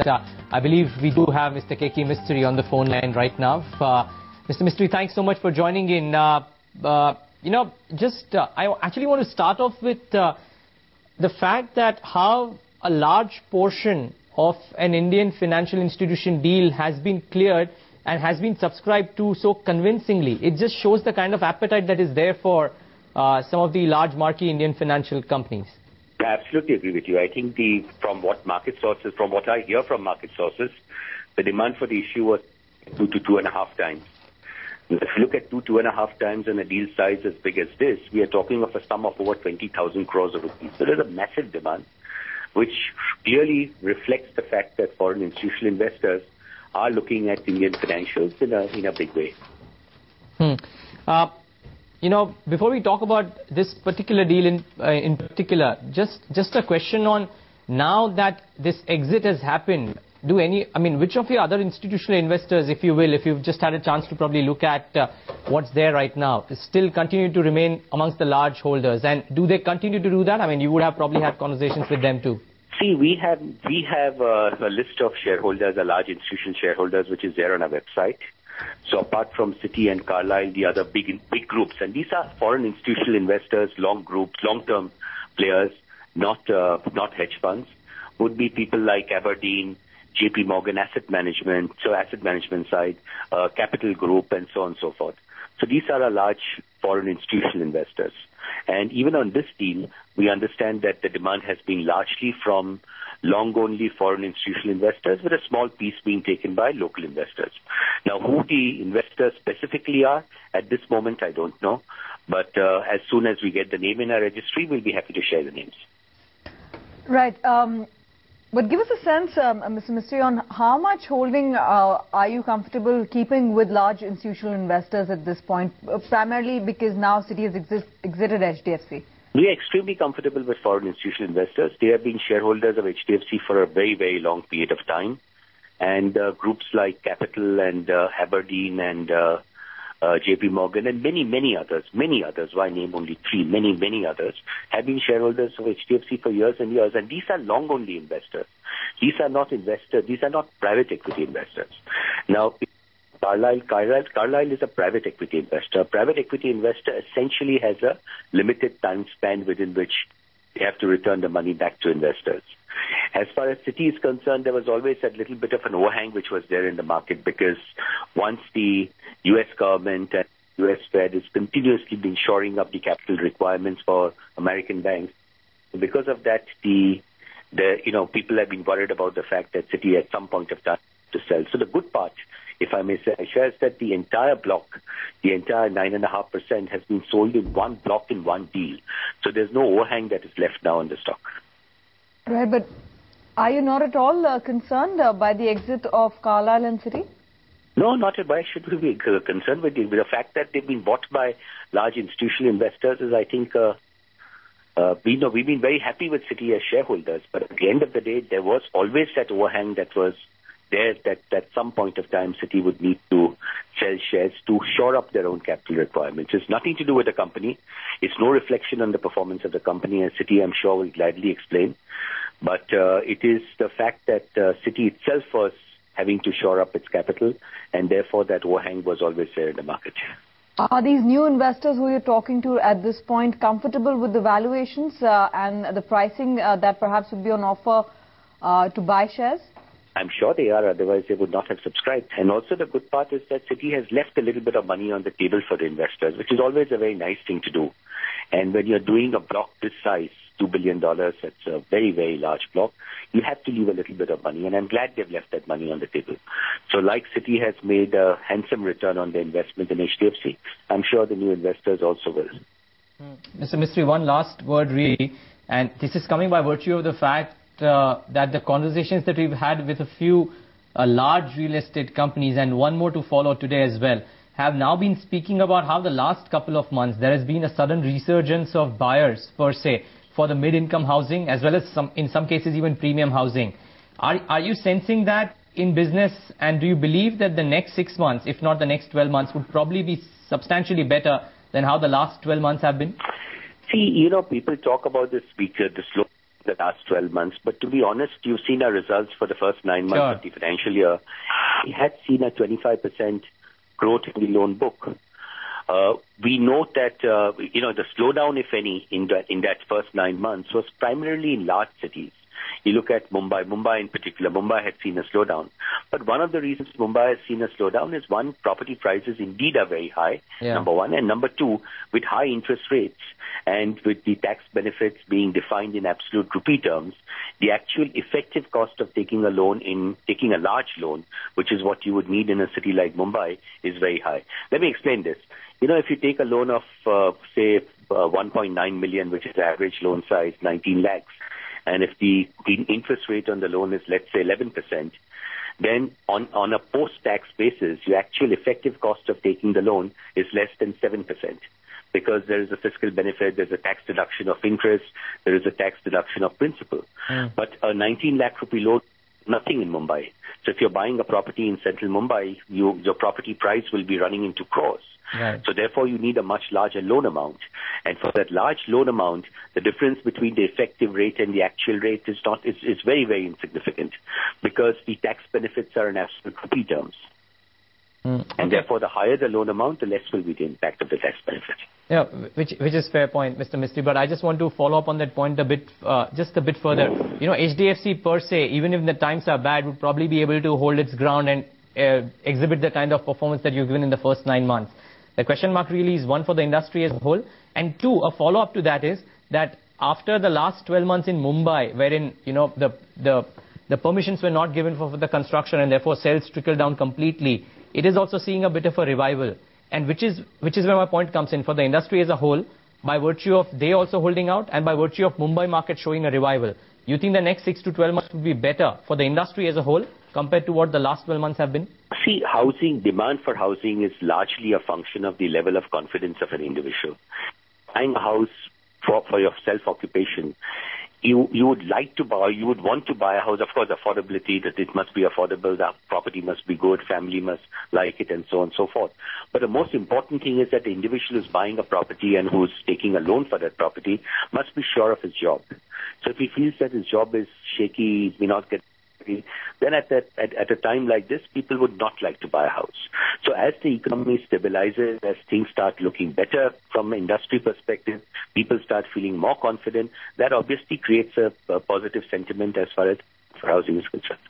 I believe we do have Mr. Keki Mistry on the phone line right now. Mr. Mistry, thanks so much for joining in. I actually want to start off with the fact that how a large portion of an Indian financial institution deal has been cleared and has been subscribed to so convincingly. It just shows the kind of appetite that is there for some of the large marquee Indian financial companies. I absolutely agree with you. I think from what I hear from market sources, the demand for the issue was 2 to 2.5 times. If you look at 2.5 times and a deal size as big as this, we are talking of a sum of over 20,000 crores of rupees. So there's a massive demand, which clearly reflects the fact that foreign institutional investors are looking at Indian financials in a big way. Before we talk about this particular deal in particular, just a question on now that this exit has happened, which of your other institutional investors, if you will, if you've just had a chance to probably look at what's there right now, still continue to remain amongst the large holders? And do they continue to do that? I mean, you would have probably had conversations with them too. See, we have a list of shareholders, large institutional shareholders, which is there on our website. So apart from Citi and Carlyle, the other big groups, and these are foreign institutional investors, long-term players, not hedge funds, would be people like Aberdeen, JP Morgan Asset Management, so asset management side, Capital Group, and so on and so forth. So these are our large foreign institutional investors. And even on this deal, we understand that the demand has been largely from long-only foreign institutional investors, with a small piece being taken by local investors. Now, who the investors specifically are, at this moment, I don't know. But as soon as we get the name in our registry, we'll be happy to share the names. Right. But give us a sense, Mr. Mistry, on how much holding are you comfortable keeping with large institutional investors at this point, primarily because now Citi has exited HDFC? We are extremely comfortable with foreign institutional investors. They have been shareholders of HDFC for a very, very long period of time. And groups like Capital and Aberdeen and JP Morgan and many others, why name only three, many others, have been shareholders of HDFC for years and years. And these are long-only investors. These are not private equity investors. Now, Carlyle is a private equity investor. A private equity investor essentially has a limited time span within which they have to return the money back to investors. As far as Citi is concerned, there was always a little bit of an overhang which was there in the market, because once the U.S. government and U.S. Fed is continuously been shoring up the capital requirements for American banks, because of that, people have been worried about the fact that Citi at some point of time to sell. So the good part, if I may say, is that the entire block, the entire 9.5% has been sold in one block in one deal. So there's no overhang that is left now on the stock. Right, but are you not at all concerned by the exit of Carlyle and Citi? No, not at all. Why should we be concerned with the fact that they've been bought by large institutional investors? Is, I think, we've been very happy with Citi as shareholders, but at the end of the day, there was always that overhang that was there, that at some point of time Citi would need to sell shares to shore up their own capital requirements. It's nothing to do with the company. It's no reflection on the performance of the company, and Citi, I'm sure, will gladly explain. But it is the fact that Citi itself was having to shore up its capital, and therefore that overhang was always there in the market. Are these new investors who you're talking to at this point comfortable with the valuations and the pricing that perhaps would be on offer to buy shares? I'm sure they are, otherwise they would not have subscribed. And also the good part is that Citi has left a little bit of money on the table for the investors, which is always a very nice thing to do. And when you're doing a block this size, $2 billion, it's a very, very large block, you have to leave a little bit of money. And I'm glad they've left that money on the table. So like Citi has made a handsome return on their investment in HDFC, I'm sure the new investors also will. Mr. Mistry, one last word really, and this is coming by virtue of the fact that the conversations that we've had with a few large real estate companies, and one more to follow today as well, have now been speaking about how the last couple of months there has been a sudden resurgence of buyers per se for the mid-income housing, as well as in some cases even premium housing. Are you sensing that in business, and do you believe that the next 6 months, if not the next 12 months, would probably be substantially better than how the last 12 months have been? See, people talk about the slow the last 12 months. But to be honest, you've seen our results for the first 9 months of the financial year. We had seen a 25% growth in the loan book. We note that, the slowdown, if any, in that first 9 months was primarily in large cities. You look at Mumbai in particular. Mumbai had seen a slowdown. But one of the reasons Mumbai has seen a slowdown is, one, property prices indeed are very high, number one. And number two, with high interest rates and with the tax benefits being defined in absolute rupee terms, the actual effective cost of taking a large loan, which is what you would need in a city like Mumbai, is very high. Let me explain this. If you take a loan of, say, 1.9 million, which is the average loan size, 19 lakhs, and if the interest rate on the loan is, let's say, 11%, then on a post-tax basis, your actual effective cost of taking the loan is less than 7%. Because there is a fiscal benefit, there's a tax deduction of interest, there is a tax deduction of principal. But a 19 lakh rupee loan, nothing in Mumbai. So if you're buying a property in central Mumbai, your property price will be running into crores. Right. So therefore, you need a much larger loan amount. And for that large loan amount, the difference between the effective rate and the actual rate is very, very insignificant, because the tax benefits are in absolute rupee terms. And therefore, the higher the loan amount, the less will be the impact of the tax benefit. Yeah, which is fair point, Mr. Mistry. But I just want to follow up on that point just a bit further. HDFC per se, even if the times are bad, would probably be able to hold its ground and exhibit the kind of performance that you've given in the first 9 months. The question mark really is, one, for the industry as a whole, and two, a follow-up to that is that after the last 12 months in Mumbai, wherein the permissions were not given for the construction and therefore sales trickled down completely, it is also seeing a bit of a revival, and which is where my point comes in. For the industry as a whole, by virtue of they also holding out and by virtue of Mumbai market showing a revival, you think the next 6 to 12 months would be better for the industry as a whole compared to what the last 12 months have been? See, demand for housing is largely a function of the level of confidence of an individual. Buying a house for your self-occupation, you would like to buy, you would want to buy a house, of course, affordability, that it must be affordable, the property must be good, family must like it, and so on and so forth. But the most important thing is that the individual who's buying a property and who's taking a loan for that property must be sure of his job. So if he feels that his job is shaky, he may not get, then at a time like this, people would not like to buy a house. So as the economy stabilizes, as things start looking better from an industry perspective, people start feeling more confident, that obviously creates a positive sentiment as far as housing is concerned.